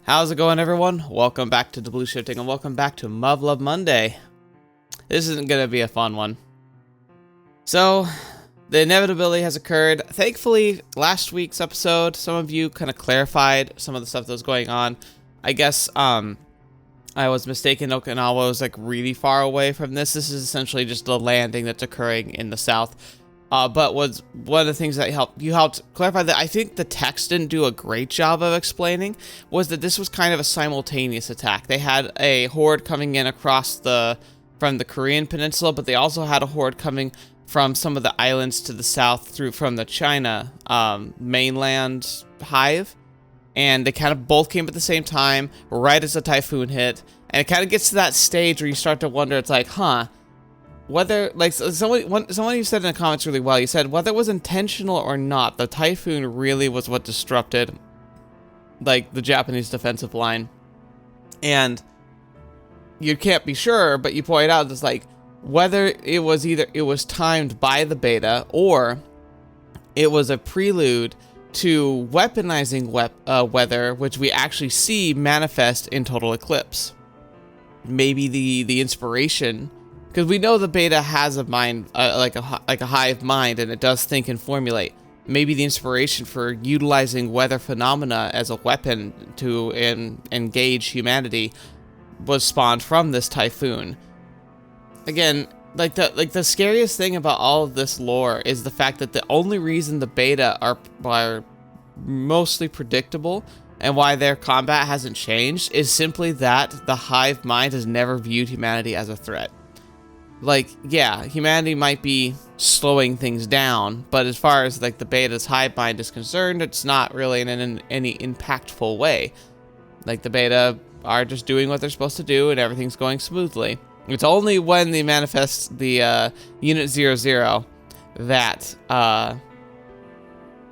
How's it going, everyone? Welcome back to TheBlueShifting and welcome back to Muv-Luv Monday. This isn't going to be a fun one. So, the inevitability has occurred. Thankfully, last week's episode, some of you kind of clarified some of the stuff that was going on. I guess, I was mistaken. Okinawa was like really far away from this. This is essentially just a landing that's occurring in the south. But was one of the things that you helped clarify that I think the text didn't do a great job of explaining was that this was kind of a simultaneous attack. They had a horde coming in across from the Korean peninsula, but they also had a horde coming from some of the islands to the south from the China mainland hive, and they kind of both came at the same time right as the typhoon hit, and it kind of gets to that stage where you start to wonder, it's like, whether, like, someone you said in the comments really well, you said whether it was intentional or not, the typhoon really was what disrupted, like, the Japanese defensive line. And you can't be sure, but you point out it's like, whether it was timed by the beta, or it was a prelude to weaponizing weather, which we actually see manifest in Total Eclipse. Maybe the inspiration, because we know the beta has a mind, like a hive mind, and it does think and formulate. Maybe the inspiration for utilizing weather phenomena as a weapon to engage humanity was spawned from this typhoon. Again, the scariest thing about all of this lore is the fact that the only reason the beta are mostly predictable and why their combat hasn't changed is simply that the hive mind has never viewed humanity as a threat. Like, yeah, humanity might be slowing things down, but as far as, like, the beta's hive mind is concerned, it's not really in any impactful way. Like, the beta are just doing what they're supposed to do, and everything's going smoothly. It's only when they manifest the Unit 00 that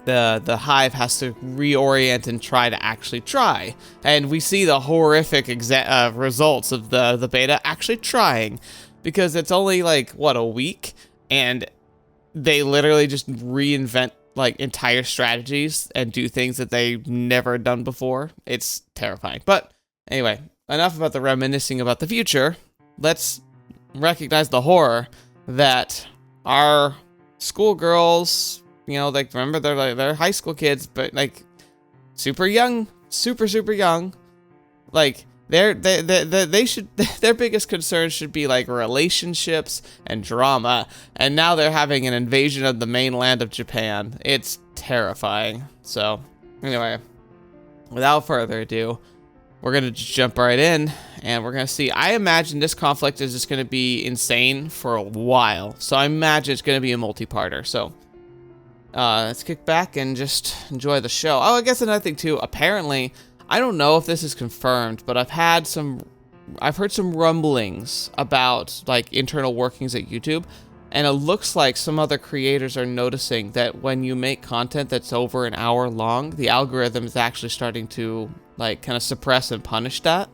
the hive has to reorient and try to actually try. And we see the horrific results of the beta actually trying. Because it's only, like, what, a week? And they literally just reinvent, like, entire strategies and do things that they've never done before. It's terrifying. But anyway, enough about the reminiscing about the future. Let's recognize the horror that our schoolgirls, you know, like, remember, they're high school kids, but, like, super young, super young, like, their biggest concern should be, like, relationships and drama, and now they're having an invasion of the mainland of Japan. It's terrifying. So, anyway, without further ado, we're gonna just jump right in, and we're gonna see. I imagine this conflict is just gonna be insane for a while, so I imagine it's gonna be a multi-parter. So, let's kick back and just enjoy the show. Oh, I guess another thing too, apparently, I don't know if this is confirmed, but I've heard some rumblings about, like, internal workings at YouTube, and it looks like some other creators are noticing that when you make content that's over an hour long, the algorithm is actually starting to, like, kind of suppress and punish that.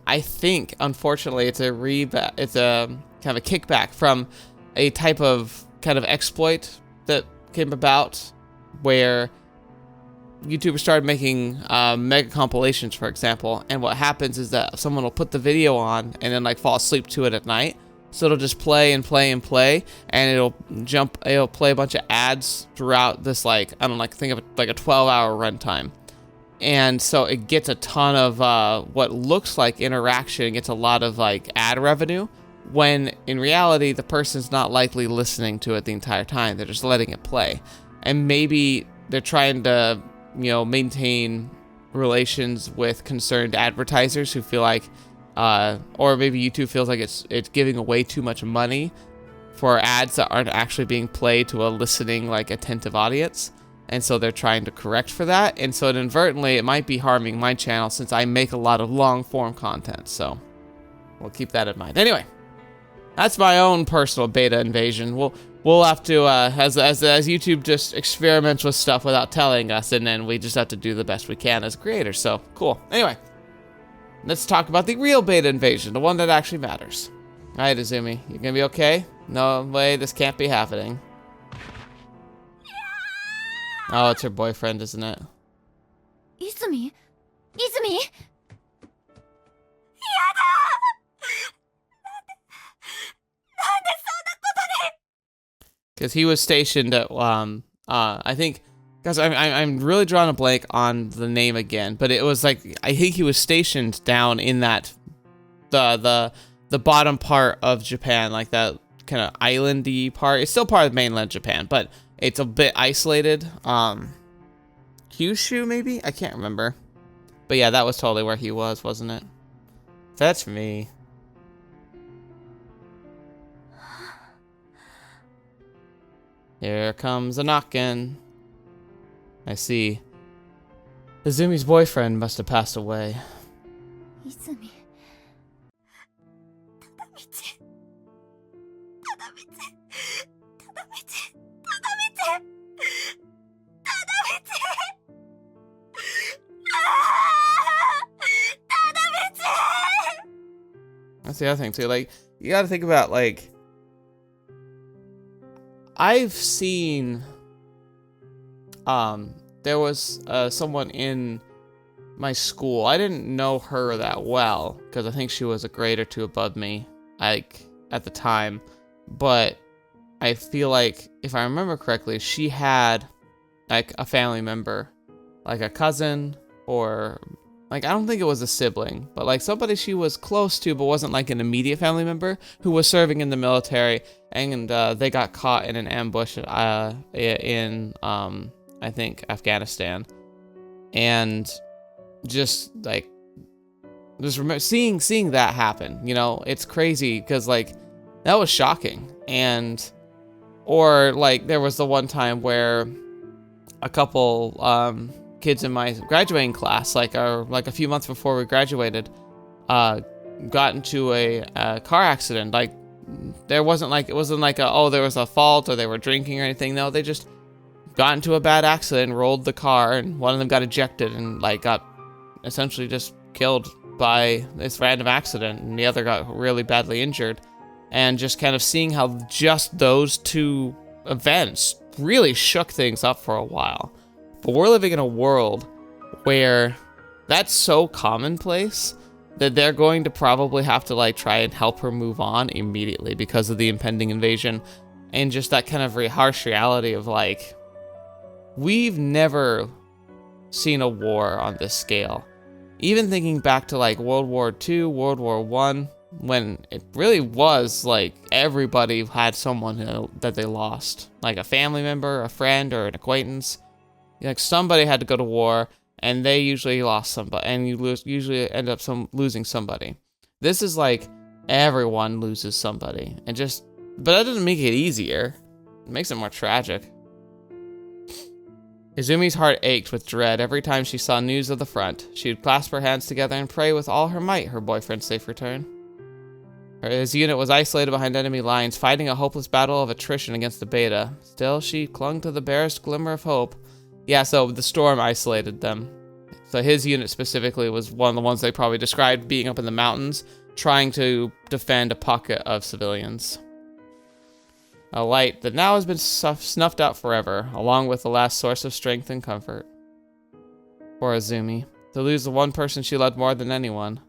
I think, unfortunately, it's a kind of a kickback from a type of kind of exploit that came about where YouTubers started making mega compilations, for example, and what happens is that someone will put the video on and then, like, fall asleep to it at night. So it'll just play and play and play, and it'll play a bunch of ads throughout this, like, I don't know, like, think of it like a 12-hour runtime. And so it gets a ton of what looks like interaction, it gets a lot of, like, ad revenue, when in reality the person's not likely listening to it the entire time. They're just letting it play. And maybe they're trying to, you know, maintain relations with concerned advertisers who feel like, or maybe YouTube feels like it's giving away too much money for ads that aren't actually being played to a listening, like, attentive audience. And so they're trying to correct for that. And so inadvertently, it might be harming my channel since I make a lot of long form content. So we'll keep that in mind. Anyway, that's my own personal beta invasion. We'll have to, as YouTube just experiments with stuff without telling us, and then we just have to do the best we can as creators. So, cool. Anyway, let's talk about the real beta invasion, the one that actually matters. All right, Izumi, you gonna be okay? No way, this can't be happening. Oh, it's her boyfriend, isn't it? Izumi? Izumi? Because he was stationed at, I think, because I'm really drawing a blank on the name again, but it was like, I think he was stationed down in that, the bottom part of Japan, like that kind of islandy part. It's still part of mainland Japan, but it's a bit isolated. Kyushu, maybe? I can't remember. But yeah, that was totally where he was, wasn't it? Fetch me. Here comes a knockin'. I see. Izumi's boyfriend must have passed away. Izumi. That's the other thing too. Like, you gotta think about, like, I've seen, there was someone in my school. I didn't know her that well because I think she was a grade or two above me, like, at the time. But I feel like, if I remember correctly, she had, like, a family member, like a cousin, or, like, I don't think it was a sibling, but, like, somebody she was close to but wasn't, like, an immediate family member, who was serving in the military, and they got caught in an ambush in I think, Afghanistan. And just, like, just remember seeing that happen, you know, it's crazy, because, like, that was shocking. And, or, like, there was the one time where a couple kids in my graduating class, like a few months before we graduated, got into a car accident. Like, it wasn't like oh, there was a fault or they were drinking or anything. No, they just got into a bad accident, rolled the car, and one of them got ejected and, like, got essentially just killed by this random accident, and the other got really badly injured. And just kind of seeing how just those two events really shook things up for a while. But we're living in a world where that's so commonplace that they're going to probably have to, like, try and help her move on immediately because of the impending invasion. And just that kind of harsh reality of, like, we've never seen a war on this scale. Even thinking back to, like, World War II, World War I, when it really was, like, everybody had someone that they lost. Like a family member, a friend, or an acquaintance. Like, somebody had to go to war, and they usually lost somebody, and you usually end up losing somebody. This is like everyone loses somebody, and but that doesn't make it easier. It makes it more tragic. Izumi's heart ached with dread every time she saw news of the front. She would clasp her hands together and pray with all her might her boyfriend's safe return. His unit was isolated behind enemy lines, fighting a hopeless battle of attrition against the Beta. Still, she clung to the barest glimmer of hope. Yeah, so the storm isolated them. So his unit specifically was one of the ones they probably described being up in the mountains, trying to defend a pocket of civilians. A light that now has been snuffed out forever, along with the last source of strength and comfort. Poor Izumi, to lose the one person she loved more than anyone.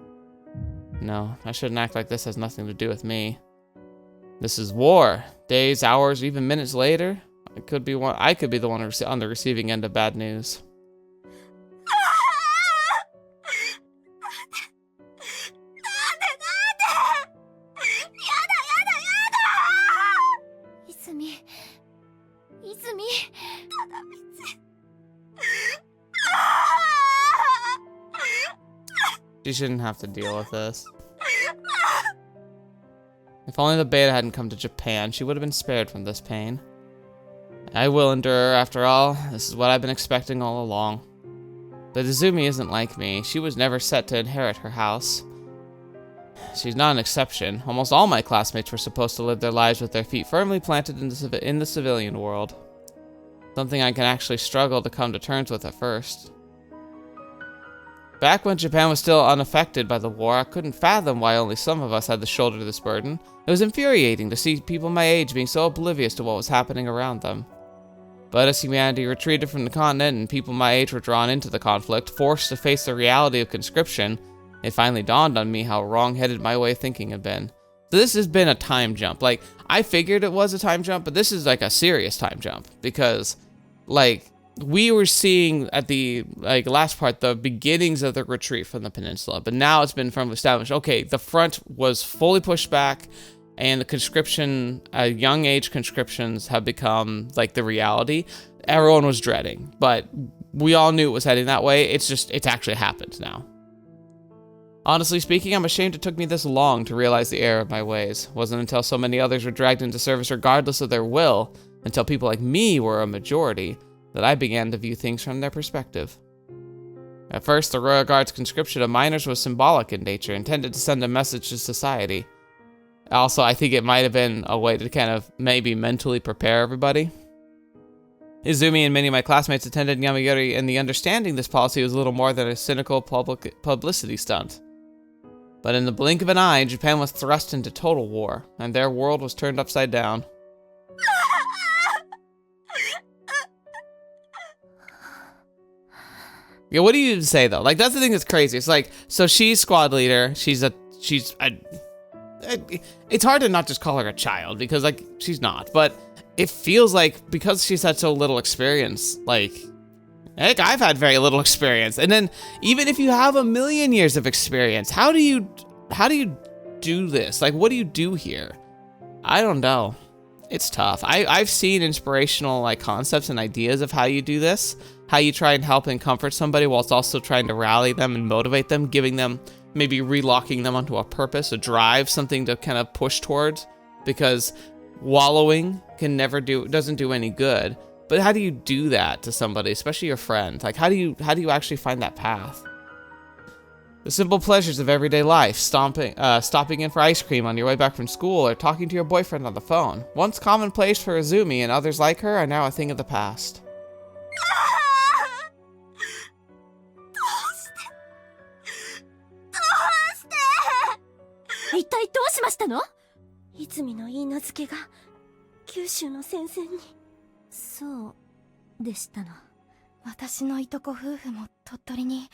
No, I shouldn't act like this has nothing to do with me. This is war. Days, hours, even minutes later, I could be the one on the receiving end of bad news. She shouldn't have to deal with this. If only the Beta hadn't come to Japan, she would have been spared from this pain. I will endure, after all. This is what I've been expecting all along. But Izumi isn't like me. She was never set to inherit her house. She's not an exception. Almost all my classmates were supposed to live their lives with their feet firmly planted in the civilian world. Something I can actually struggle to come to terms with at first. Back when Japan was still unaffected by the war, I couldn't fathom why only some of us had to shoulder this burden. It was infuriating to see people my age being so oblivious to what was happening around them. But as humanity retreated from the continent and people my age were drawn into the conflict, forced to face the reality of conscription, it finally dawned on me how wrong-headed my way of thinking had been. So this has been a time jump. Like, I figured it was a time jump, but this is like a serious time jump because, like, we were seeing at the last part the beginnings of the retreat from the peninsula, but now it's been firmly established. Okay, the front was fully pushed back, and the conscription, young age conscriptions have become like the reality. Everyone was dreading, but we all knew it was heading that way. It's actually happened now. Honestly speaking, I'm ashamed it took me this long to realize the error of my ways. It wasn't until so many others were dragged into service regardless of their will, until people like me were a majority, that I began to view things from their perspective. At first, the Royal Guard's conscription of minors was symbolic in nature, intended to send a message to society. Also, I think it might have been a way to kind of maybe mentally prepare everybody. Izumi and many of my classmates attended Yamayuri, and the understanding this policy was little more than a cynical publicity stunt. But in the blink of an eye, Japan was thrust into total war, and their world was turned upside down. Yeah, what do you say though? Like, that's the thing that's crazy. It's like, so she's squad leader. It's hard to not just call her a child because like she's not, but it feels like because she's had so little experience, like, heck, I've had very little experience. And then even if you have a million years of experience, how do you do this? Like, what do you do here? I don't know. It's tough. I've seen inspirational like concepts and ideas of how you do this, how you try and help and comfort somebody whilst also trying to rally them and motivate them, giving them, maybe relocking them onto a purpose, a drive, something to kind of push towards, because wallowing doesn't do any good. But how do you do that to somebody, especially your friend? Like, how do you actually find that path? The simple pleasures of everyday life, stopping in for ice cream on your way back from school, or talking to your boyfriend on the phone. Once commonplace for Izumi and others like her are now a thing of the past. 一体どうしましたの？泉の言い名付けが九州の戦線に。そうでしたの。私のいとこ夫婦も鳥取に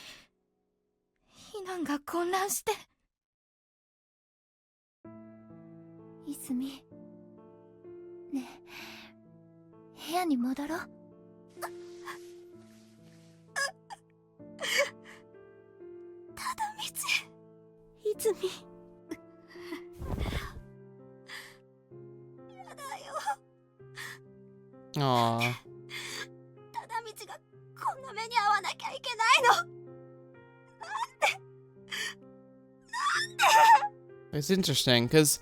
避難が混乱して。泉、ねえ、部屋に戻ろう。ただ道、泉。 Aww. It's interesting because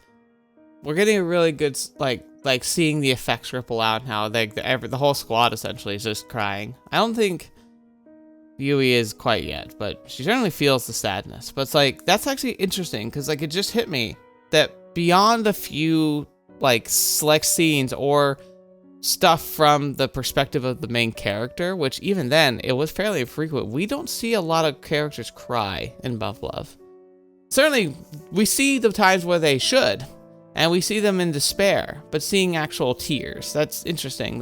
we're getting a really good like seeing the effects ripple out now. The whole squad essentially is just crying. I don't think Yui is quite yet, but she certainly feels the sadness. But it's like that's actually interesting because like it just hit me that beyond a few like select scenes or stuff from the perspective of the main character, which even then it was fairly infrequent, we don't see a lot of characters cry in Muv-Luv. Certainly we see the times where they should, and we see them in despair, but seeing actual tears, that's interesting.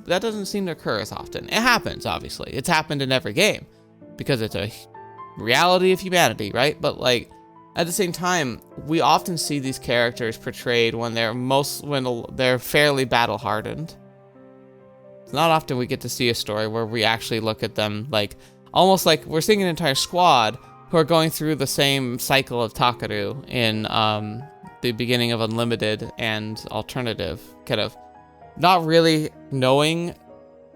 That doesn't seem to occur as often. It happens, obviously. It's happened in every game because it's a reality of humanity, right? But like at the same time, we often see these characters portrayed when they're fairly battle-hardened. It's not often we get to see a story where we actually look at them like, almost like we're seeing an entire squad who are going through the same cycle of Takaru in the beginning of Unlimited and Alternative, kind of not really knowing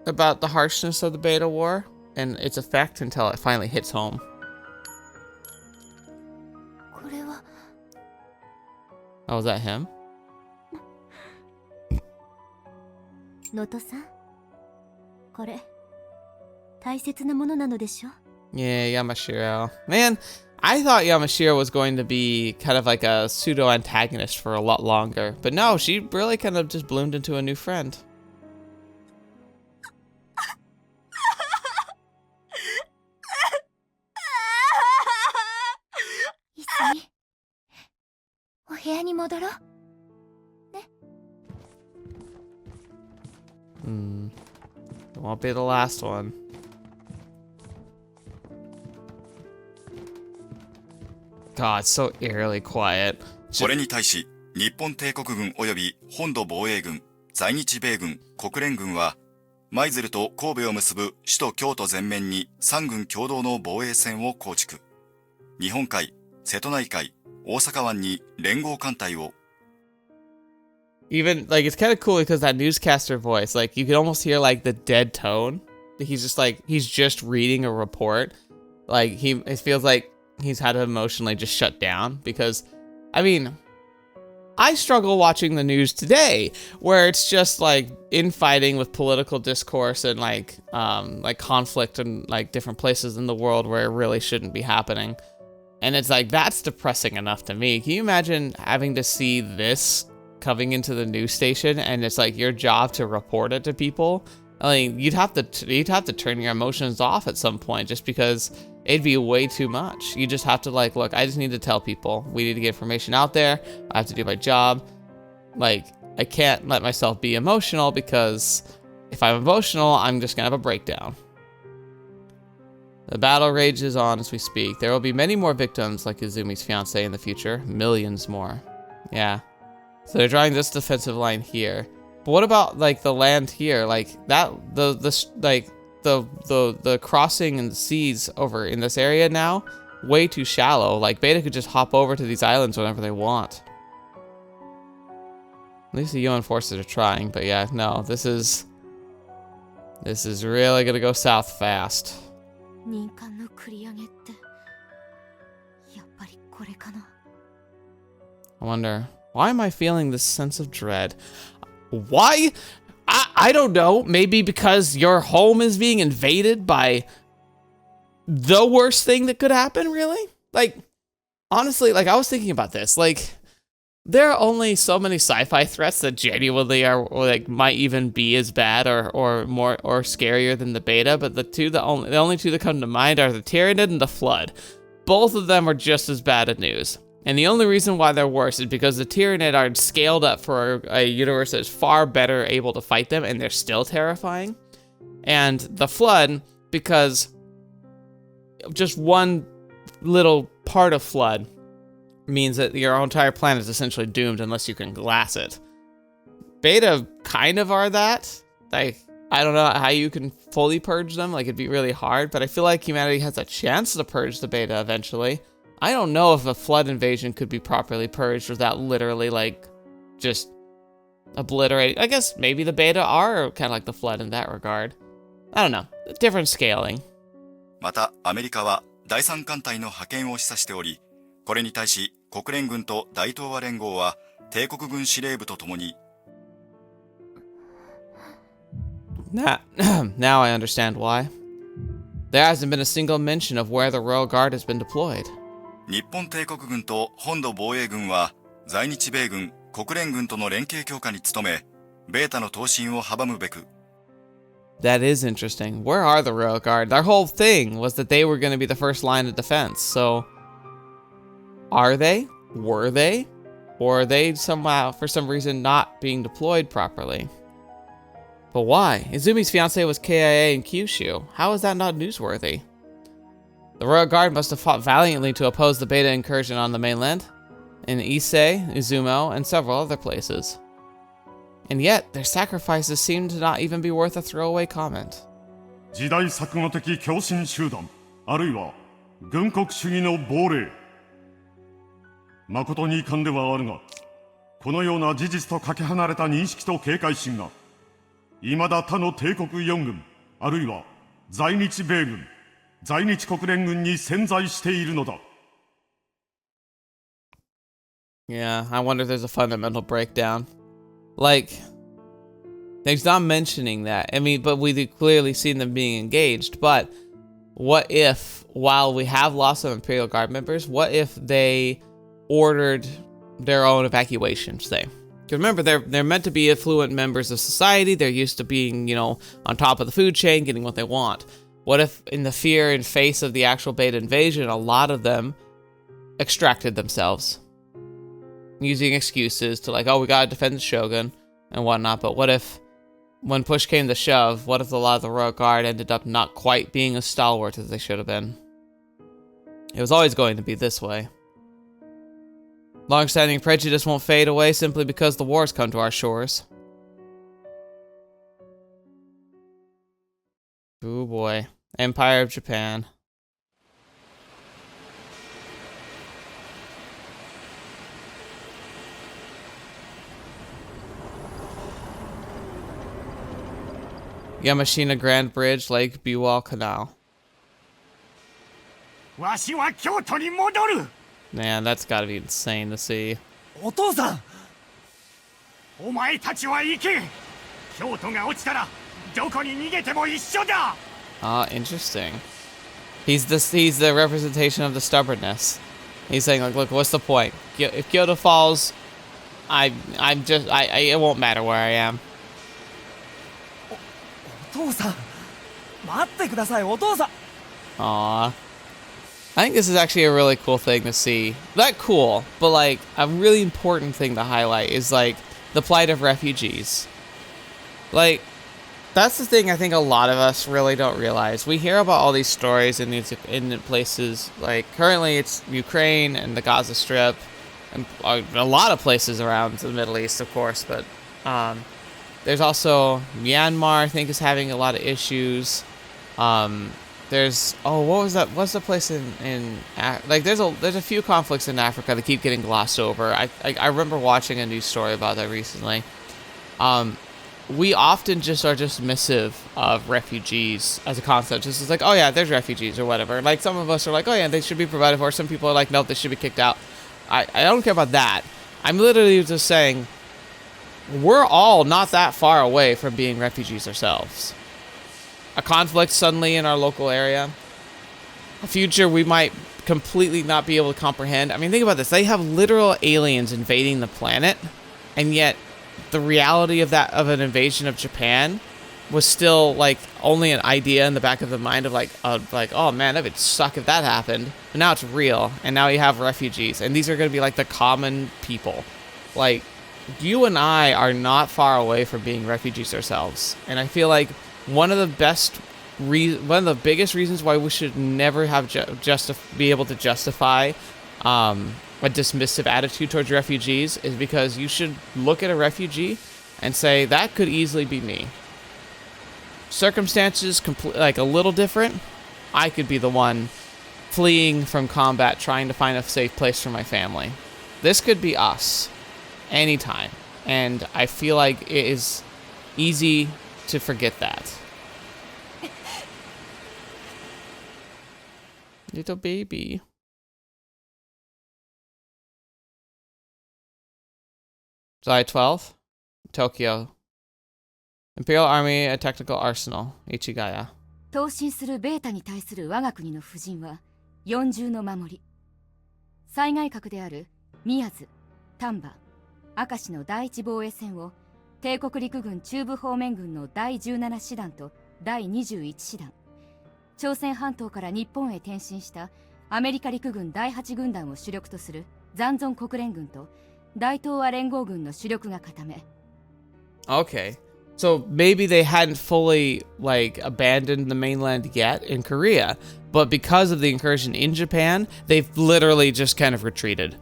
about the harshness of the Beta War and its effect until it finally hits home. Oh, is that him? Yeah, Yamashiro. Man, I thought Yamashiro was going to be kind of like a pseudo-antagonist for a lot longer. But no, she really kind of just bloomed into a new friend. It won't be the last one. God, it's so eerily quiet. これに対し、日本帝国軍及び本土防衛軍、在日米軍、国連軍は、舞鶴と神戸を結ぶ首都京都全面に三軍共同の防衛線を構築。日本海、瀬戸内海、大阪湾に連合艦隊を。Even, like, it's kind of cool because that newscaster voice, like, you can almost hear, like, the dead tone. He's just, like, he's just reading a report. Like, it feels like he's had to emotionally just shut down because, I mean, I struggle watching the news today where it's just, like, infighting with political discourse and, like conflict in, like, different places in the world where it really shouldn't be happening. And it's, like, that's depressing enough to me. Can you imagine having to see this coming into the news station and it's like your job to report it to people? I mean, you'd have to turn your emotions off at some point just because it'd be way too much. You just have to, like, look, I just need to tell people we need to get information out there. I have to do my job. Like, I can't let myself be emotional because if I'm emotional, I'm just gonna have a breakdown. The battle rages on as we speak. There will be many more victims like Izumi's fiance in the future. Millions more. Yeah. So they're drawing this defensive line here. But what about, like, the land here? Like, that, the crossing in the seas over in this area now, way too shallow. Like, Beta could just hop over to these islands whenever they want. At least the UN forces are trying, but yeah, no, this is really gonna go south fast. I wonder, why am I feeling this sense of dread? Why? I don't know. Maybe because your home is being invaded by the worst thing that could happen, really? Like, honestly, like, I was thinking about this. Like, there are only so many sci-fi threats that genuinely are, or, like, might even be as bad or more or scarier than the beta, but the only two that come to mind are the Tyranid and the Flood. Both of them are just as bad at news. And the only reason why they're worse is because the Tyranid are scaled up for a universe that's far better able to fight them, and they're still terrifying. And the Flood, because just one little part of Flood means that your entire planet is essentially doomed unless you can glass it. Beta kind of are that. Like, I don't know how you can fully purge them. Like, it'd be really hard, but I feel like humanity has a chance to purge the Beta eventually. I don't know if a Flood invasion could be properly purged without literally, like, just obliterating. I guess maybe the Beta are kind of like the Flood in that regard. I don't know. Different scaling. また、アメリカは第三艦隊の派遣を示唆しており、これに対し国連軍と大東亜連合は帝国軍司令部とともに。Now I understand why. There hasn't been a single mention of where the Royal Guard has been deployed. 日本帝国軍と本土防衛軍は在日米軍、国連軍との連携強化に努め、ベータの闘進を阻むべく。That is interesting. Where are the Royal Guard? Their whole thing was that they were going to be the first line of defense. So, are they? Were they? Or are they somehow, for some reason, not being deployed properly? But why? Izumi's fiancé was KIA in Kyushu. How is that not newsworthy? The Royal Guard must have fought valiantly to oppose the Beta incursion on the mainland, in Ise, Izumo, and several other places. And yet, their sacrifices seem to not even be worth a throwaway comment. 時代錯誤的狂信集団、あるいは軍国主義の亡霊。誠に遺憾ではあるが、このような事実とかけ離れた認識と警戒心が、未だ他の帝国四軍、あるいは在日米軍、在日国連軍に潜在しているのだ。Yeah, I wonder if there's a fundamental breakdown. Like, there's not mentioning that. I mean, but we've clearly seen them being engaged. But what if, while we have lost some Imperial Guard members, what if they ordered their own evacuation, say? Because remember, they're meant to be affluent members of society. They're used to being, you know, on top of the food chain, getting what they want. What if, in the fear and face of the actual Beta invasion, a lot of them extracted themselves? Using excuses to, like, oh, we gotta defend the Shogun and whatnot. But what if, when push came to shove, what if a lot of the Royal Guard ended up not quite being as stalwart as they should have been? It was always going to be this way. Long-standing prejudice won't fade away simply because the wars come to our shores. Oh boy. Empire of Japan. Yamashina Grand Bridge, Lake Biwa Canal. Man, that's gotta be insane to see. Ah, interesting. He's the representation of the stubbornness. He's saying, like, look, what's the point? If Kyoto falls, it won't matter where I am. Aww. I think this is actually a really cool thing to see. Not cool, but like a really important thing to highlight is like the plight of refugees. Like, that's the thing I think a lot of us really don't realize. We hear about all these stories in places, like currently it's Ukraine and the Gaza Strip, and a lot of places around the Middle East, of course, but there's also Myanmar, I think, is having a lot of issues. There's what was that? What's the place in like there's a few conflicts in Africa that keep getting glossed over. I remember watching a news story about that recently. We often just are dismissive of refugees as a concept. Just like, oh yeah, there's refugees or whatever. Like some of us are like, oh yeah, they should be provided for. Some people are like, nope, they should be kicked out. I don't care about that. I'm literally just saying we're all not that far away from being refugees ourselves. A conflict suddenly in our local area, a future we might completely not be able to comprehend. I mean, think about this. They have literal aliens invading the planet, and yet the reality of an invasion of Japan was still like only an idea in the back of the mind of like, oh man, that would suck if that happened. But now it's real, and now you have refugees, and these are going to be like the common people. Like, you and I are not far away from being refugees ourselves, and I feel like one of the biggest reasons why we should never have be able to justify a dismissive attitude towards refugees is because you should look at a refugee and say, that could easily be me. Circumstances like a little different. I could be the one fleeing from combat, trying to find a safe place for my family. This could be us anytime, and I feel like it is easy to forget that. Little baby. July 12th, Tokyo. Imperial Army, a technical arsenal, Ichigaya. 投進するベータに対する我が国の布陣は四重の守り。災害核である宮津、丹波、明石の第一防衛線を帝国陸軍中部方面軍の第17師団と第21師団、朝鮮半島から日本へ転進したアメリカ陸軍第8軍団を主力とする残存国連軍と大東亜連合軍の主力が固め。Okay. So maybe they hadn't fully like abandoned the mainland yet in Korea, but because of the incursion in Japan, they've literally just kind of retreated.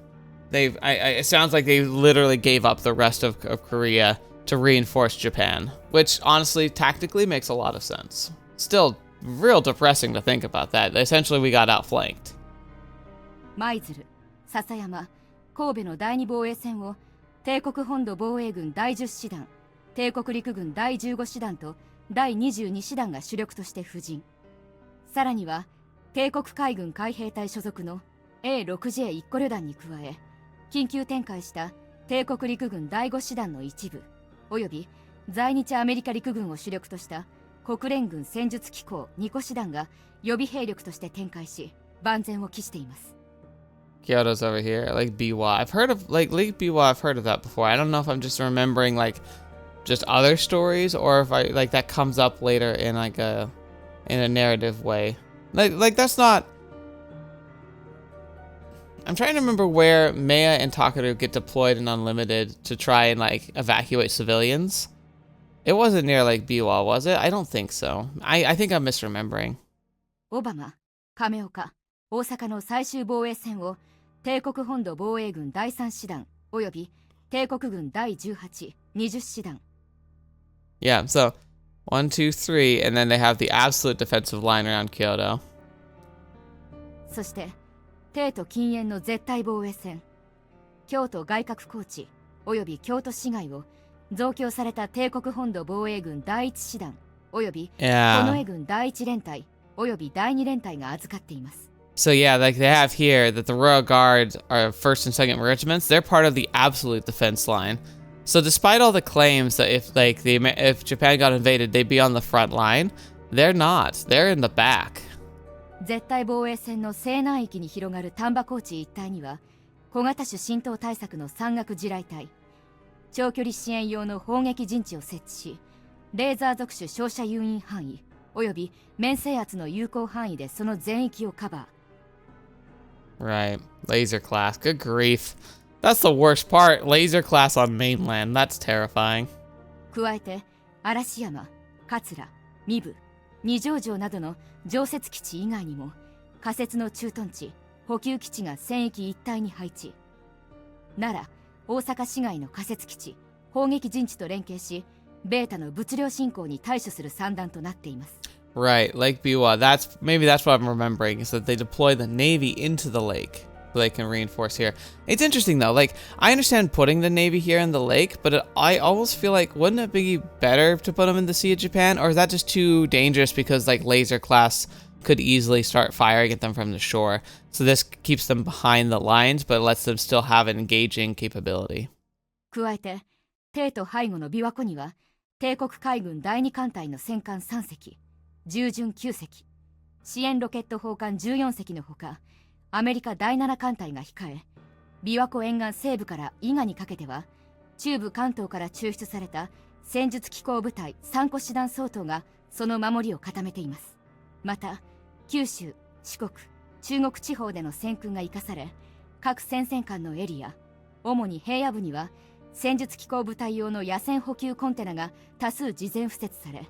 It sounds like they literally gave up the rest of Korea to reinforce Japan, which honestly tactically makes a lot of sense. Still real depressing to think about that. Essentially we got outflanked. 舞鶴、篠山、神戸の第2防衛線を帝国本土防衛軍第10師団、帝国陸軍第15師団と第22師団が主力として布陣。さらには帝国海軍海兵隊所属の A6J 一個旅団に加え、緊急展開した帝国陸軍第5師団の一部および在日アメリカ陸軍を主力とした国連軍戦術機構2個師団が予備兵力として展開し、万全を期しています。Kyoto's over here, like Biwa. I've heard of like Lake Biwa. I've heard of that before. I don't know if I'm just remembering like just other stories or if I like that comes up later in like in a narrative way. Like that's not. I'm trying to remember where Maya and Takaru get deployed in Unlimited to try and like evacuate civilians. It wasn't near Lake Biwa, was it? I don't think so. I think I'm misremembering. 小浜、亀岡、大阪の最終防衛線を帝国本土防衛軍第3師団および帝国軍第18、20師団。Yeah, so 1, 2, 3, and then they have the absolute defensive line around Kyoto. そして、帝都禁煙の絶対防衛線、京都外郭高地および京都市街を増強された帝国本土防衛軍第1師団および近衛軍第1連隊および第2連隊が預かっています。So yeah, like they have here that the Royal Guard are 1st and 2nd regiments. They're part of the absolute defense line. So despite all the claims that if Japan got invaded, they'd be on the front line, they're not. They're in the back. 絶対防衛線の西南域に広がる丹波高地一帯には小型種浸透対策の山岳地雷隊、長距離支援用の砲撃陣地を設置し、レーザー属種照射誘引範囲および面制圧の有効範囲でその全域をカバー。Right. Laser class. Good grief. That's the worst part. Laser class on mainland. That's terrifying. 加えて、嵐山、桂、三部、二条城などの常設基地以外にも、仮設の駐屯地、補給基地が戦域一帯に配置。奈良、大阪市街の仮設基地、砲撃陣地と連携し、ベータの物量侵攻に対処する算段となっています。Right, Lake Biwa. Maybe that's what I'm remembering, is that they deploy the Navy into the lake so they can reinforce here. It's interesting though, like, I understand putting the Navy here in the lake, but I almost feel like, wouldn't it be better to put them in the Sea of Japan? Or is that just too dangerous because, like, laser class could easily start firing at them from the shore? So this keeps them behind the lines, but lets them still have an engaging capability. 加えて、帝都背後の琵琶湖には、帝国海軍第2艦隊の戦艦3隻、従順9隻、支援ロケット砲艦14隻のほか、アメリカ第7艦隊が控え、琵琶湖沿岸西部から伊賀にかけては、中部関東から抽出された戦術機構部隊3個師団相当がその守りを固めています。また、九州、四国、中国地方での戦訓が生かされ、各戦線間のエリア、主に平野部には、戦術機構部隊用の野戦補給コンテナが多数事前敷設され、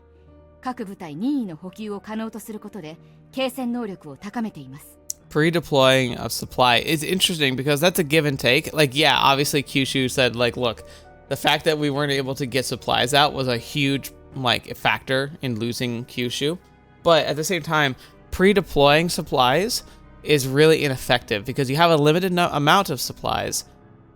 各部隊任意の補給を可能とすることで、継戦能力を高めています。Pre-deploying of supply is interesting because that's a give and take. Like, yeah, obviously Kyushu said, like, look, the fact that we weren't able to get supplies out was a huge, like, factor in losing Kyushu. But at the same time, pre-deploying supplies is really ineffective because you have a limited amount of supplies.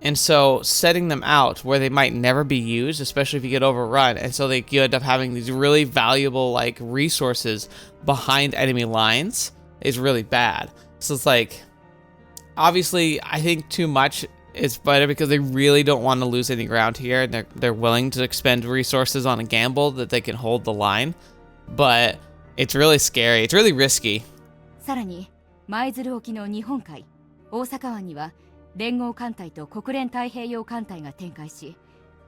And so setting them out where they might never be used, especially if you get overrun, and so you end up having these really valuable, like, resources behind enemy lines is really bad. So it's like, obviously, I think too much is better because they really don't want to lose any ground here, and they're willing to expend resources on a gamble that they can hold the line. But it's really scary. It's really risky. さらに、舞鶴沖の日本海、大阪湾には、連合艦隊と国連太平洋艦隊が展開し、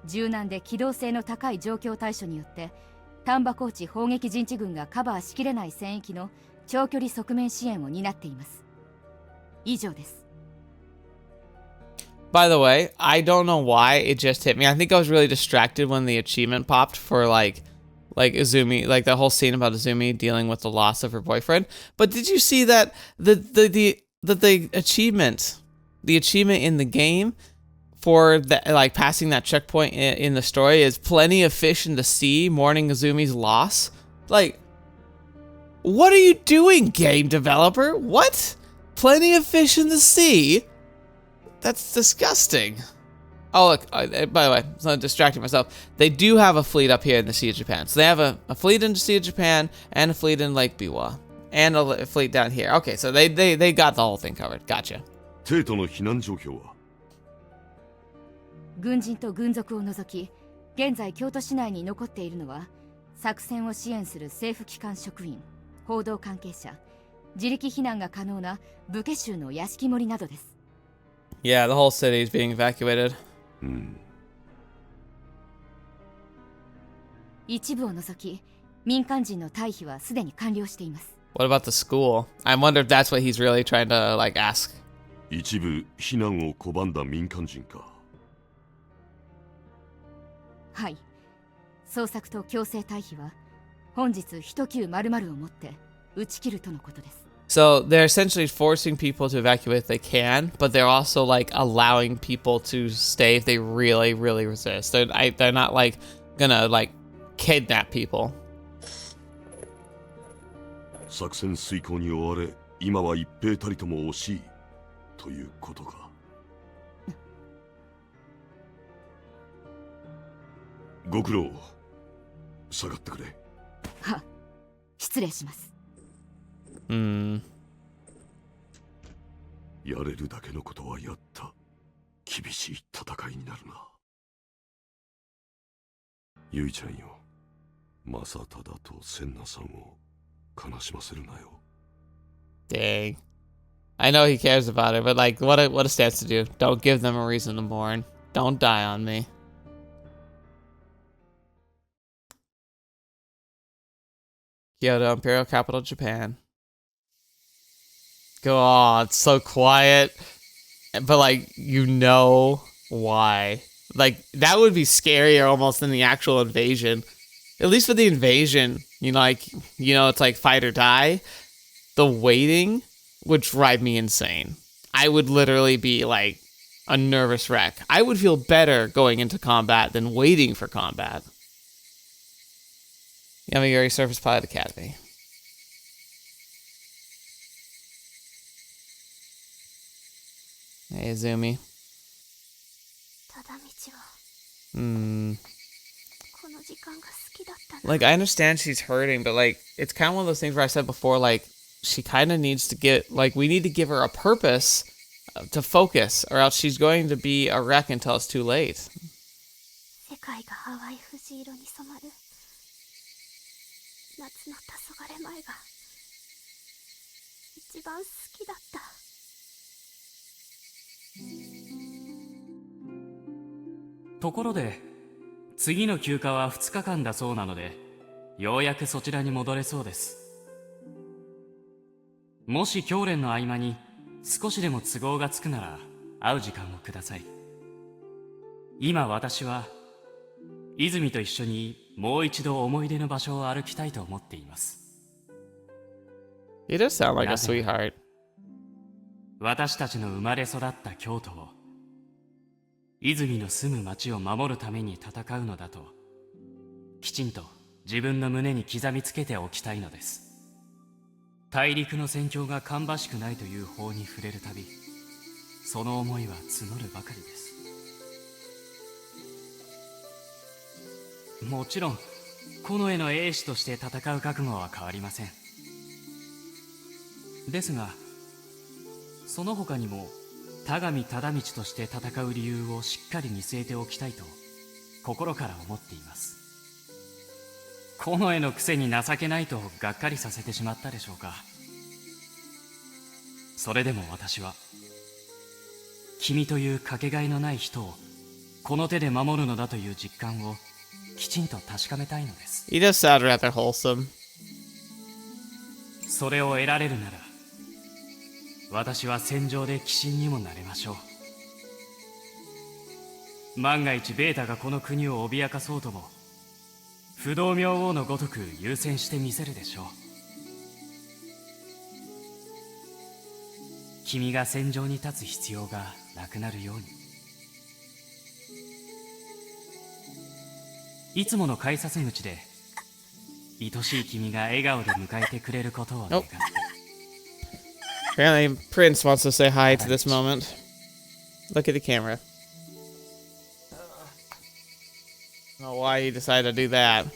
柔軟で機動性の高い状況対処によって丹波高地砲撃陣地軍がカバーしきれない戦域の長距離側面支援を担っています。以上です。By the way, I don't know why it just hit me. I think I was really distracted when the achievement popped for like Izumi, like the whole scene about Izumi dealing with the loss of her boyfriend. But did you see that the achievement in the game for that, like, passing that checkpoint in the story is plenty of fish in the sea mourning Izumi's loss? Like, what are you doing, game developer? What? Plenty of fish in the sea? That's disgusting. Oh, look, by the way, I'm not distracting myself. They do have a fleet up here in the Sea of Japan. So they have a fleet in the Sea of Japan and a fleet in Lake Biwa. And a fleet down here. Okay, so they got the whole thing covered. Gotcha. 帝都の避難状況は軍人と軍属を除き、現在京都市内に残っているのは、作戦を支援する政府機関職員、報道関係者、自力避難が可能な武家州の屋敷森などです。Yeah, the whole city is being evacuated. 一部を除き、民間人の退避はすでに完了しています。What about the school? I wonder if that's what he's really trying to, like, ask. 一部避難を拒んだ民間人か。はい。捜索と強制退避は本日10900をもって打ち切るとのことです。So they're essentially forcing people to evacuate if they can, but they're also like allowing people to stay if they really, really resist. They're not like gonna like kidnap people. 作戦遂行に追われ、今は一兵たりとも惜しいということか。ご苦労。下がってくれ。は、失礼します。やれるだけのことはやった。厳しい戦いになるな。ゆいちゃんよ、マサタだとセンナさんを悲しませるなよ。Dang. I know he cares about it, but like, what a stance to do. Don't give them a reason to mourn. Don't die on me. Kyoto, Imperial Capital, Japan. Oh, it's so quiet. But like, you know why. Like, that would be scarier almost than the actual invasion. At least for the invasion, it's like fight or die. The waiting would drive me insane. I would literally be like a nervous wreck. I would feel better going into combat than waiting for combat. Yamayuri Surface Pilot Academy. Hey, Izumi. Like, I understand she's hurting, but like, it's kind of one of those things where I said before, like, she kind of needs to get, like, we need to give her a purpose to focus, or else she's going to be a wreck until it's too late. Toころで、次の休暇は2日間だそうなので、ようやくそちらに戻れそうです。もし教練の合間に少しでも都合がつくなら会う時間をください。今私は泉と一緒にもう一度思い出の場所を歩きたいと思っています。He does sound like a sweetheart. 私たちの生まれ育った京都を、泉の住む町を守るために戦うのだと、きちんと自分の胸に刻みつけておきたいのです。大陸の戦況が芳しくないという法に触れるたび、その思いは募るばかりです。もちろん近衛の英士として戦う覚悟は変わりません。ですがその他にも田上忠道として戦う理由をしっかり見据えておきたいと心から思っています。近衛のくせに情けないとがっかりさせてしまったでしょうか。それでも私は君というかけがえのない人をこの手で守るのだという実感をきちんと確かめたいのです。He does sound rather wholesome. それを得られるなら私は戦場で鬼神にもなれましょう。万が一ベータがこの国を脅かそうとも不動明王のごとく優先してみせるでしょう。君が戦場に立つ必要がなくなるように。いつもの改札口で愛しい君が笑顔で迎えてくれることを願って。Apparently, Prince wants to say hi to this moment. Look at the camera. I don't know why he decided to do that.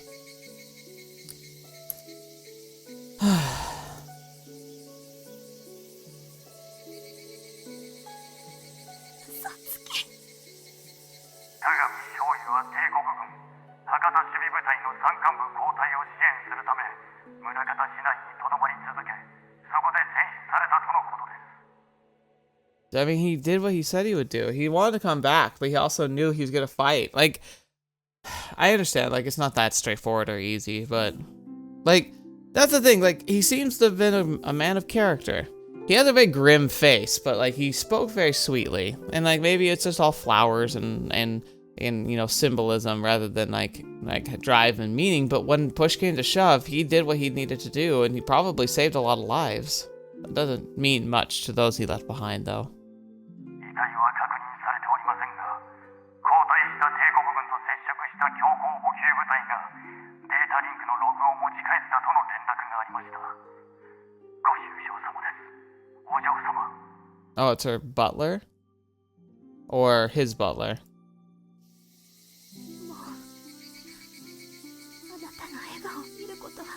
I mean, he did what he said he would do. He wanted to come back, but he also knew he was going to fight. Like, I understand, like, it's not that straightforward or easy, but, like, that's the thing. Like, he seems to have been a man of character. He has a very grim face, but, like, he spoke very sweetly. And, like, maybe it's just all flowers and you know, symbolism rather than, like drive and meaning. But when push came to shove, he did what he needed to do, and he probably saved a lot of lives. It doesn't mean much to those he left behind, though. 遺体は確認されておりませんが、交代した帝国軍と接触した強行補給部隊がデータリンクのログを持ち帰ったとの連絡がありました。ご愁傷様です、お嬢様。 Oh, it's her butler? Or his butler? もうあなたの笑顔を見ることは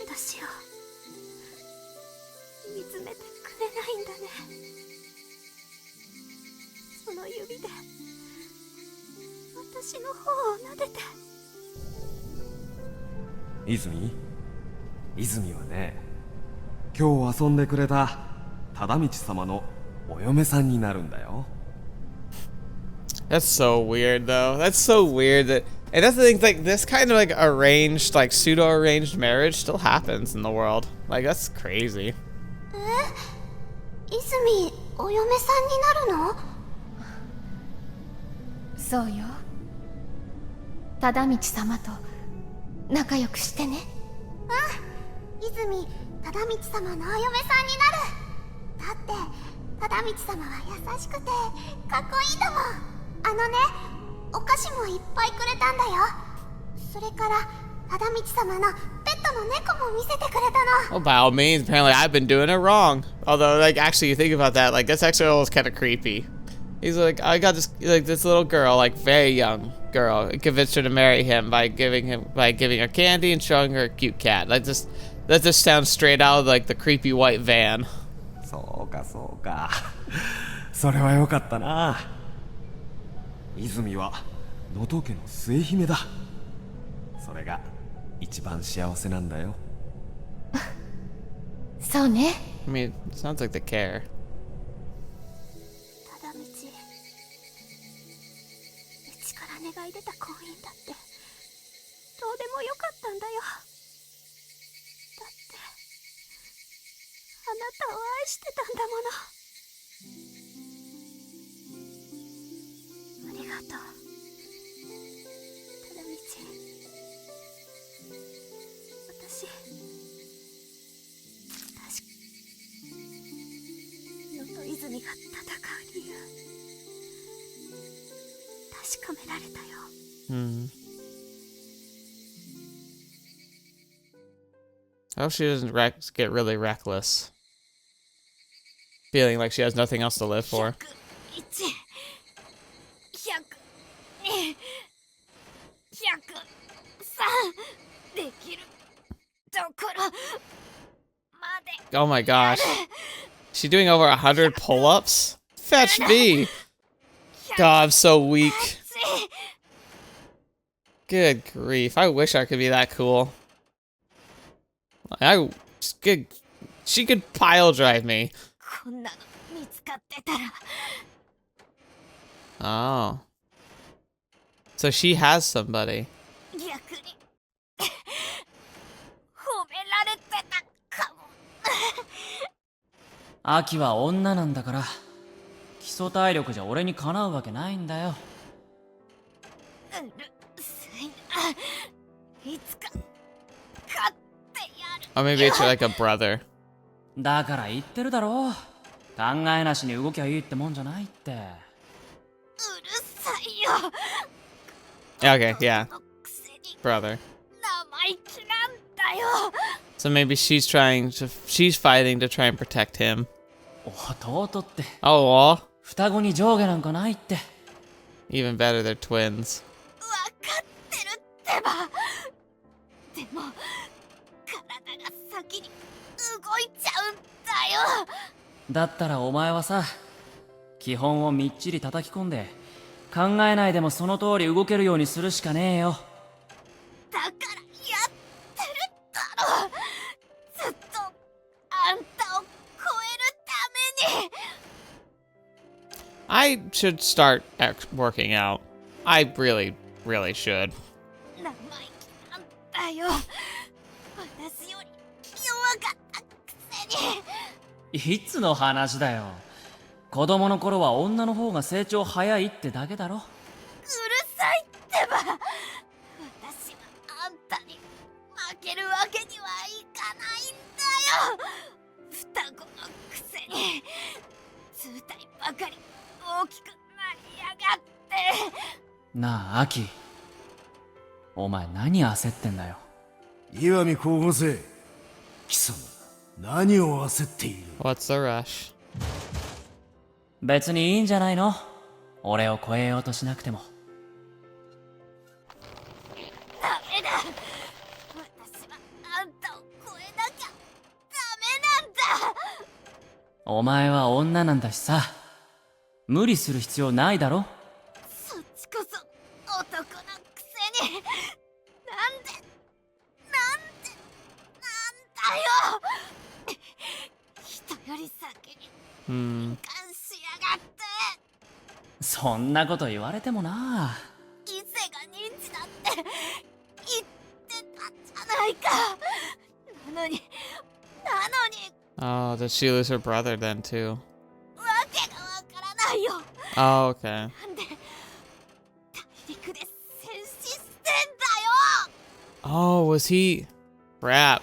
私を見つめてくれないんだね。その指で私の方を撫でて。泉はね、今日遊んでくれた忠道様のお嫁さんになるんだよ。 That's so weird, though. That's so weird that, and that's the thing. Like this kind of like arranged, like pseudo-arranged marriage still happens in the world. Like that's crazy. 泉、お嫁さんになるの？そうよ。忠道様と仲良くしてね。うん。泉、忠道様のお嫁さんになる。だって忠道様は優しくてかっこいいんだもん。あのね、お菓子もいっぱいくれたんだよ。それから忠道様のペットの猫も見せてくれたの。 Well, by all means, apparently I've been doing it wrong. Although, like, actually, you think about that, like, that's actually almost kind of creepy. He's like, I got this, like, this little girl, like, very young girl, convinced her to marry him by giving her candy and showing her a cute cat. That just sounds straight out of, like, the creepy white van. そうかそうか。それはよかったな。泉は能登家の末姫だ。それが一番幸せなんだよ。そうね。I mean, it sounds like they care. 忠道、うちから願い出た婚姻だってどうでもよかったんだよ。だってあなたを愛してたんだもの。ありがとう、忠道。私、能と泉が戦う理由確かめられたよ。Hmm. I hope she doesn't get really reckless. Feeling like she has nothing else to live for. できるところまで。 Oh my gosh. She doing over 100 pull-ups? Fetch me! God, I'm so weak. Good grief. I wish I could be that cool. She could pile drive me. こんなの見つかってたら。 Oh. So she has somebody. 逆に褒められてたかも。秋は女なんだから基礎体力じゃ俺にかなうわけないんだよ。うるさいな。いつか勝ってやる。 Or maybe it's like a brother. だから言ってるだろう。考えなしに動きゃいいってもんじゃないって。うるさいよ。 Okay, yeah. Brother. 生意気なんだよ。 So maybe she's fighting to try and protect him. 弟って Oh, well. 双子に上下なんかないって。 Even better, they're twins. わかってるってば。でも体が先に動いちゃうんだよ。だったらお前はさ、基本をみっちり叩き込んで考えないでもその通り動けるようにするしかねえよ。だからやってるだろ。ずっとあんたを超えるために。 I should start working out. I really, really should. 生意気なんだよ。私より弱かったくせに。いつの話だよ。子供の頃は女の方が成長早いってだけだろ。うるさいってば。私はあんたに負けるわけにはいかないんだよ。二ばかり大きくなりやがって。なあアキ、お前何焦ってんだよ。岩見候補生、貴様何を焦っている。 What's the rush? 別にいいんじゃないの、俺を超えようとしなくても。ダメだ、私はあんたを超えなきゃダメなんだ。お前は女なんだしさ、無理する必要ないだろ。そっちこそ男のくせに、なんでだよ。人より先にHmm. 感しやがって。そんなこと言われてもな。異性が認知だって言ってたじゃないか。なのに Oh, did she lose her brother then too? わけがわからないよ。 Oh, okay. なんで大陸で戦死してんだよ。 Oh, was he? Crap.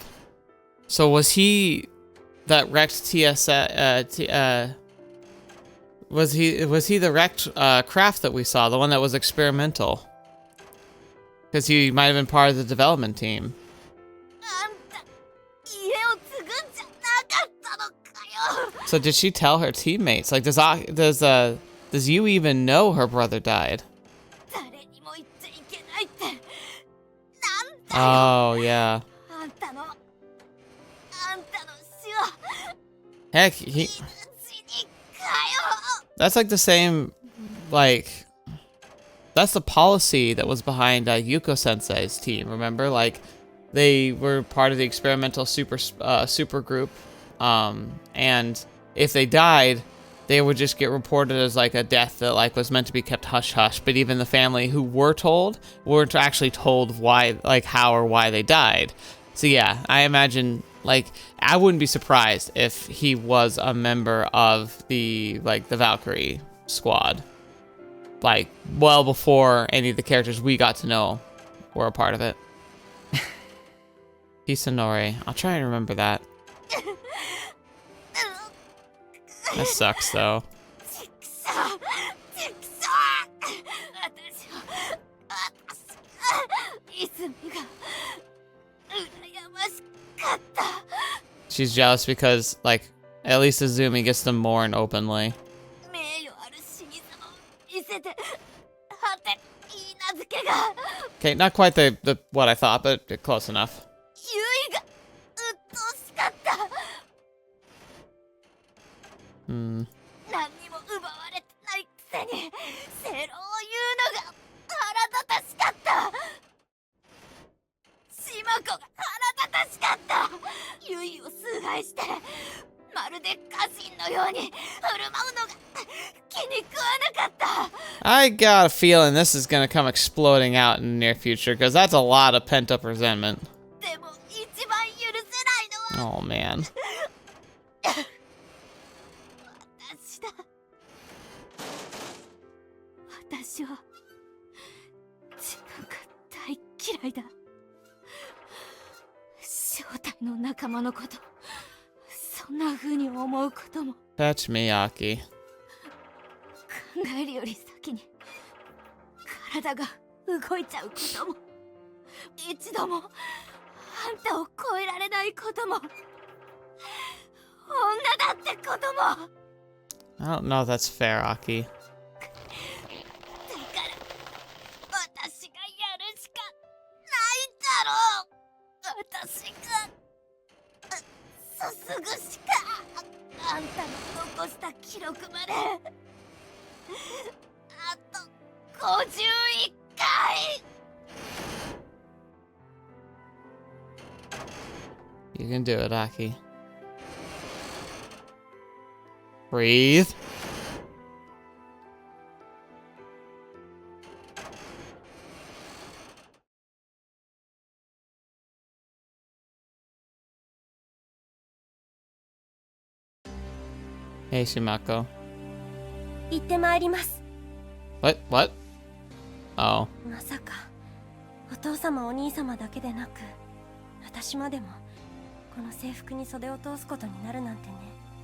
So was he that wrecked was he the wrecked craft that we saw, the one that was experimental? Because he might have been part of the development team. あんた家を継ぐんじゃなかったのかよ。 So did she tell her teammates? Like, does Yu even know her brother died? 誰にも言っちゃいけないってなんだよ。 Oh yeah. あんたの死は Heck, he. 命にかよ。 That's like the same, like. That's the policy that was behind Yuko Sensei's team. Remember, like, they were part of the experimental super group, and if they died, they would just get reported as like a death that like was meant to be kept hush hush. But even the family who were told weren't actually told why, like how or why they died. So yeah, I imagine like I wouldn't be surprised if he was a member of the Valkyrie squad. Like, well before any of the characters we got to know were a part of it. Hisanori. I'll try and remember that. That sucks, though. 泉が羨ましかった。 She's jealous because, like, at least Izumi gets to mourn openly. 名誉ある死に様を見せて、はて、いい名付けが。 Okay, not quite the what I thought, but close enough. ユイが鬱陶しかった。 Hmm. 何にも奪われてないくせに正論を言うのが腹立たしかった。島子が腹立たしかった。ユイを崇拝してまるで家臣のように振る舞うのが気に食わなかった。 I got a feeling this is gonna come exploding out in the near future, because that's a lot of pent-up resentment. でも一番許せないのは Oh, man. 私だ。私は自分が大嫌いだ。正体の仲間のこと、そんな風に思うことも。 Touch me, Aki. 考えるより先に体が動いちゃうことも、一度もあんたを超えられないことも、女だってことも。 I don't know if that's fair, Aki. だから私がやるしかないんだろう。私がすすぐしかあんたの残した記録まであと51回。 You can do it, Aki. Breathe. Hey, Shimako. 行ってまいります。 What? What? Oh. まさかお父様お兄様だけでなく私までもこの制服に袖を通すことになるなんてね。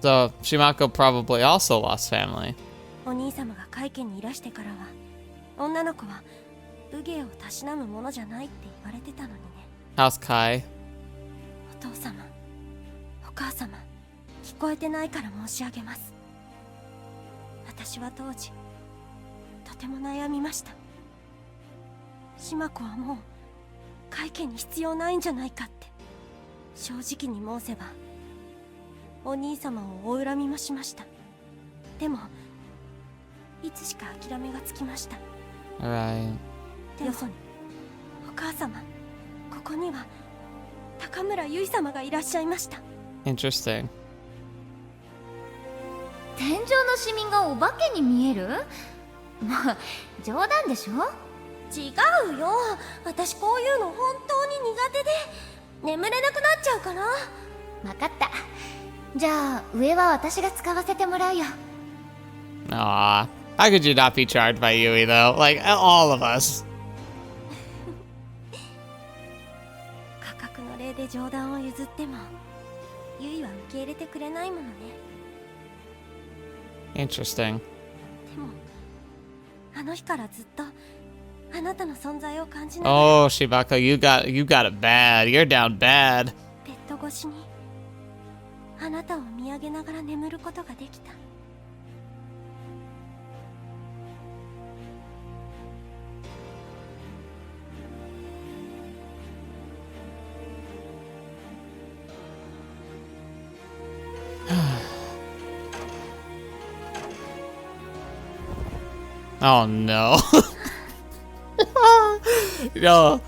So Shimako probably also lost family. お兄様が会見にいらしてからは、女の子は武芸をたしなむものじゃないって言われてたのにね。How's Kai? お父様、お母様、聞こえてないから申し上げます。私は当時、とても悩みました。島子はもう会見に必要ないんじゃないかって。正直に申せば、お兄様をお恨みもしました。でも、いつしか諦めがつきました。Right. よそに、お母様、ここには高村結衣様がいらっしゃいました。Interesting. 天井の市民がお化けに見える？まあ冗談でしょ？違うよ。私こういうの本当に苦手で眠れなくなっちゃうから。分かった。じゃあ上は私が使わせてもらうよ。Aw. How could you not be charmed by Yui though? Like all of us. 価格の例で冗談を譲ってもユイは受け入れてくれないものね。Interesting. でもあの日からずっとあなたの存在を感じながら。 Oh, Shimako, you got it bad. You're down bad. ベッド越しにあなたを見上げながら眠ることができた。Oh no. No.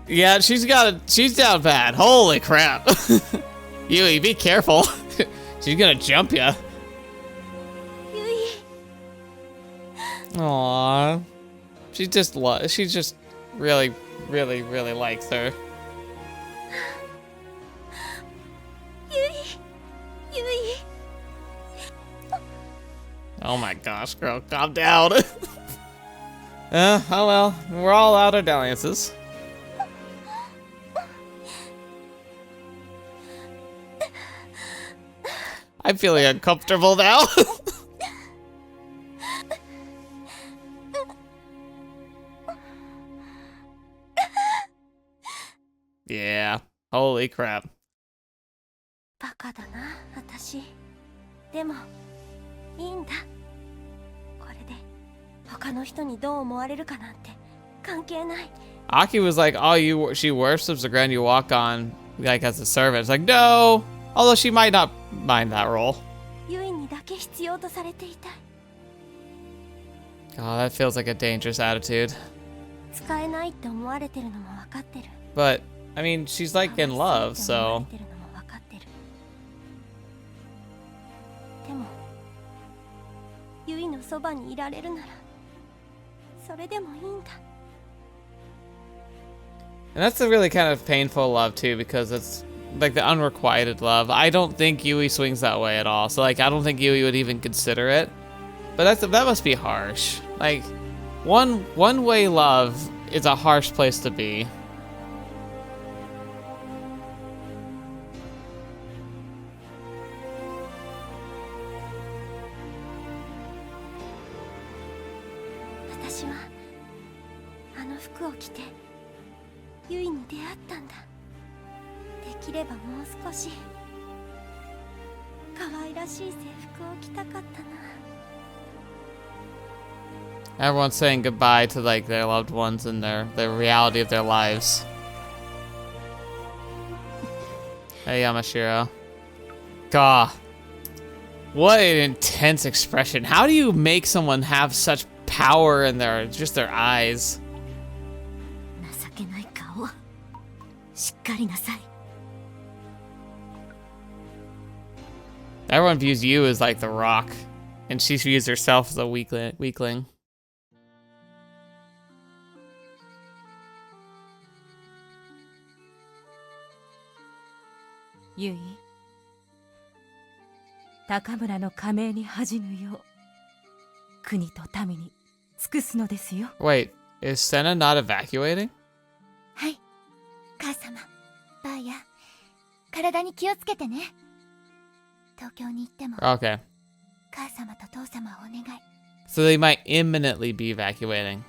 Yeah, she's down bad. Holy crap. Yui, be careful. She's gonna jump ya. Yui. Aww. She just really likes her. Yui. Oh my gosh, girl, calm down. Oh well, we're all out of dalliances. I'm feeling uncomfortable now. Yeah, holy crap. バカだな、私。でも、いいんだ。これで、他の人にどう思われるかなんて関係ない。Aki was like, oh, she worships the ground you walk on, like as a servant. It's like, no, although she might not mind that role. ユイにだけ必要とされていたい。Oh, that feels like a dangerous attitude. 使えないって思われてるのも分かってる。But, I mean, she's like in love, so. でも、ユイのそばにいられるなら、それでもいいんだ。And that's a really kind of painful love too, because it's like the unrequited love. I don't think Yui swings that way at all. So like, I don't think Yui would even consider it. But that must be harsh. Like, one-way love is a harsh place to be. Everyone's saying goodbye to like their loved ones and the reality of their lives. Hey, Yamashiro. God. What an intense expression. How do you make someone have such power in their eyes? Everyone views you as like the rock, and she views herself as a weakling. Yui, Takamuraの加盟に恥じぬよう、国と民に尽くすのですよ。Wait, is Senna not evacuating? はい、母様、ばあや、体に気をつけてね。東京に行っても Okay. 母様と父様をお願い。 So they might imminently be evacuating.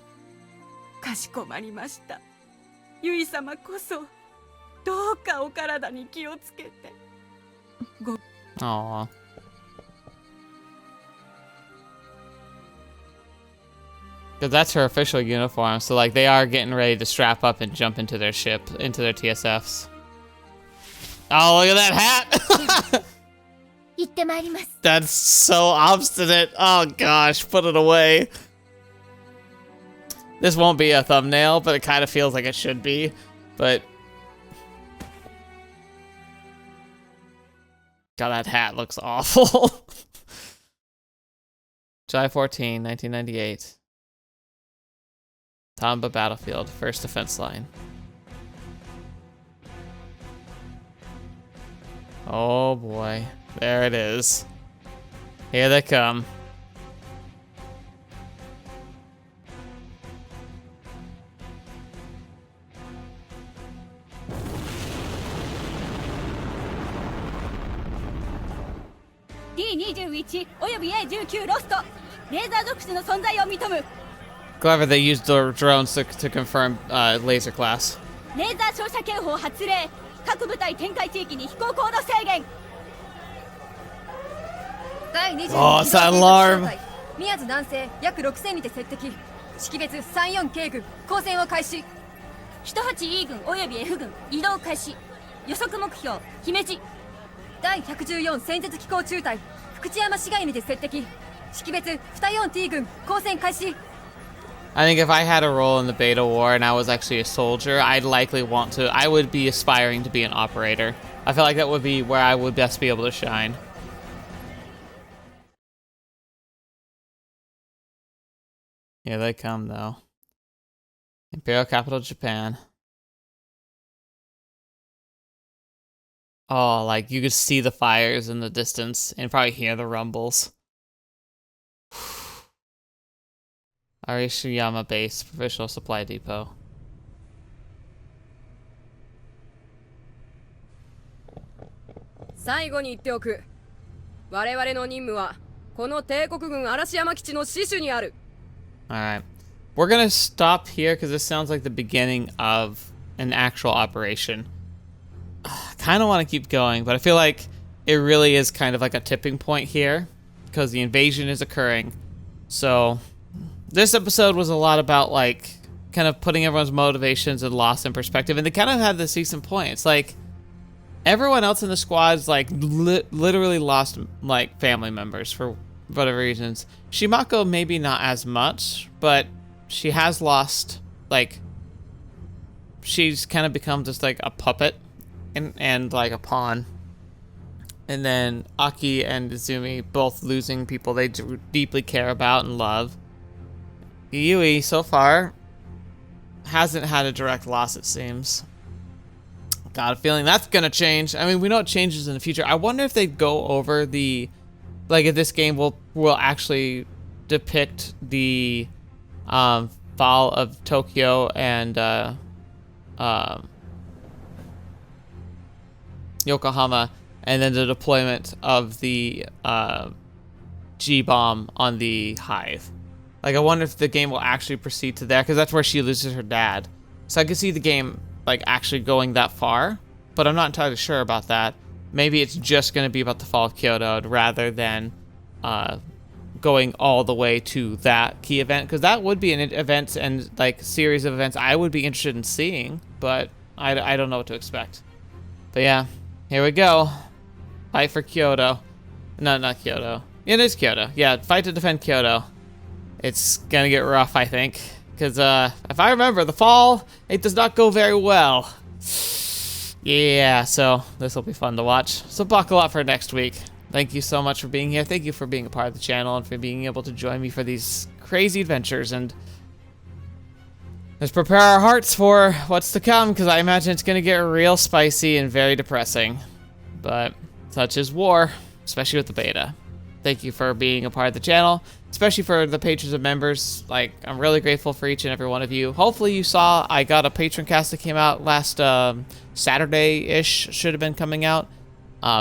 かしこまりました。ゆい様こそどうかお体に気をつけて。ご Aww. Because that's her official uniform, so like they are getting ready to strap up and jump into their ship, into their TSFs. Oh, look at that hat! 行ってまいります。 That's so obstinate. Oh gosh, put it away. This won't be a thumbnail, but it kind of feels like it should be. But God, that hat looks awful. July 14, 1998. Tamba Battlefield, first defense line. Oh boy, there it is. Here they come. D21 および A19 ロスト。レーザー属種の存在を認む。 Clever, they used the drones to confirm laser class. レーザー照射警報発令。各部隊展開地域に飛行高度制限。第22 Oh, it's that alarm. 宮津南西約6000にて接敵。識別34系軍交戦を開始。 18E 軍および F 軍移動開始。予測目標姫路。第114戦術機構中隊福知山市街にて接敵。識別 24T 軍交戦開始。 I think if I had a role in the beta war and I was actually a soldier, I'd likely want to. I would be aspiring to be an operator. I feel like that would be where I would best be able to shine. Here they come, though. Imperial capital, Japan. Oh, like you could see the fires in the distance and probably hear the rumbles. Arishiyama Base, Provisional Supply Depot. 最後に言っておく。我々の任務はこの帝国軍嵐山基地の死守にある。 Alright. We're gonna stop here because this sounds like the beginning of an actual operation. Kind of want to keep going, but I feel like it really is kind of like a tipping point here because the invasion is occurring. So this episode was a lot about like kind of putting everyone's motivations and loss in perspective, and they kind of had this decent point. It's like everyone else in the squad's like literally lost like family members for whatever reasons. Shimako maybe not as much, but she has lost, like, she's kind of become just like a puppet and like a pawn. And then Aki and Izumi both losing people they deeply care about and love. Yui, so far, hasn't had a direct loss, it seems. Got a feeling that's gonna change. I mean, we know it changes in the future. I wonder if they go over the, like, if this game will actually depict the fall of Tokyo and Yokohama, and then the deployment of the G-bomb on the Hive. Like, I wonder if the game will actually proceed to there, because that's where she loses her dad. So I could see the game, like, actually going that far, but I'm not entirely sure about that. Maybe it's just going to be about the fall of Kyoto rather than going all the way to that key event, because that would be an event and, like, series of events I would be interested in seeing, but I don't know what to expect. But yeah, here we go. Fight for Kyoto. No, not Kyoto. It is Kyoto. Yeah, fight to defend Kyoto. It's gonna get rough, I think, because if I remember, the fall, it does not go very well. Yeah, so this will be fun to watch. So buckle up for next week. Thank you so much for being here. Thank you for being a part of the channel and for being able to join me for these crazy adventures. And let's prepare our hearts for what's to come, because I imagine it's going to get real spicy and very depressing. But such is war, especially with the beta. Thank you for being a part of the channel, especially for the patrons and members. Like, I'm really grateful for each and every one of you. Hopefully you saw I got a patron cast that came out last Saturday-ish, should have been coming out.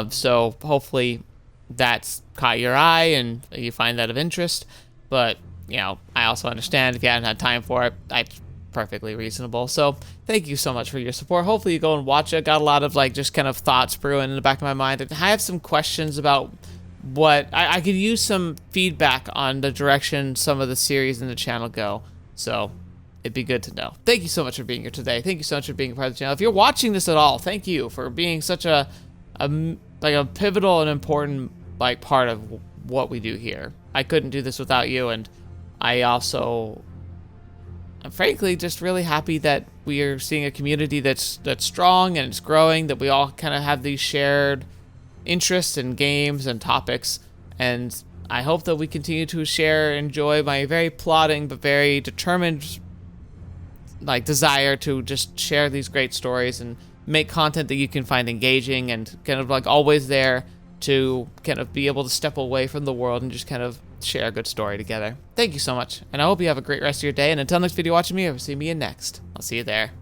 So hopefully that's caught your eye and you find that of interest. But, you know, I also understand if you haven't had time for it, it's perfectly reasonable. So thank you so much for your support. Hopefully you go and watch it. Got a lot of like just kind of thoughts brewing in the back of my mind. And I have some questions about what I could use some feedback on the direction some of the series and the channel go. So it'd be good to know. Thank you so much for being here today. Thank you so much for being a part of the channel. If you're watching this at all, thank you for being such a pivotal and important like part of what we do here. I couldn't do this without you, and I also, I'm frankly just really happy that we are seeing a community that's strong and it's growing, that we all kind of have these shared interests in games and topics, and I hope that we continue to share and enjoy my very plodding but very determined like desire to just share these great stories and make content that you can find engaging and kind of like always there to kind of be able to step away from the world and just kind of share a good story together. Thank you so much, and I hope you have a great rest of your day, and until next video watching me, or see me in next. I'll see you there.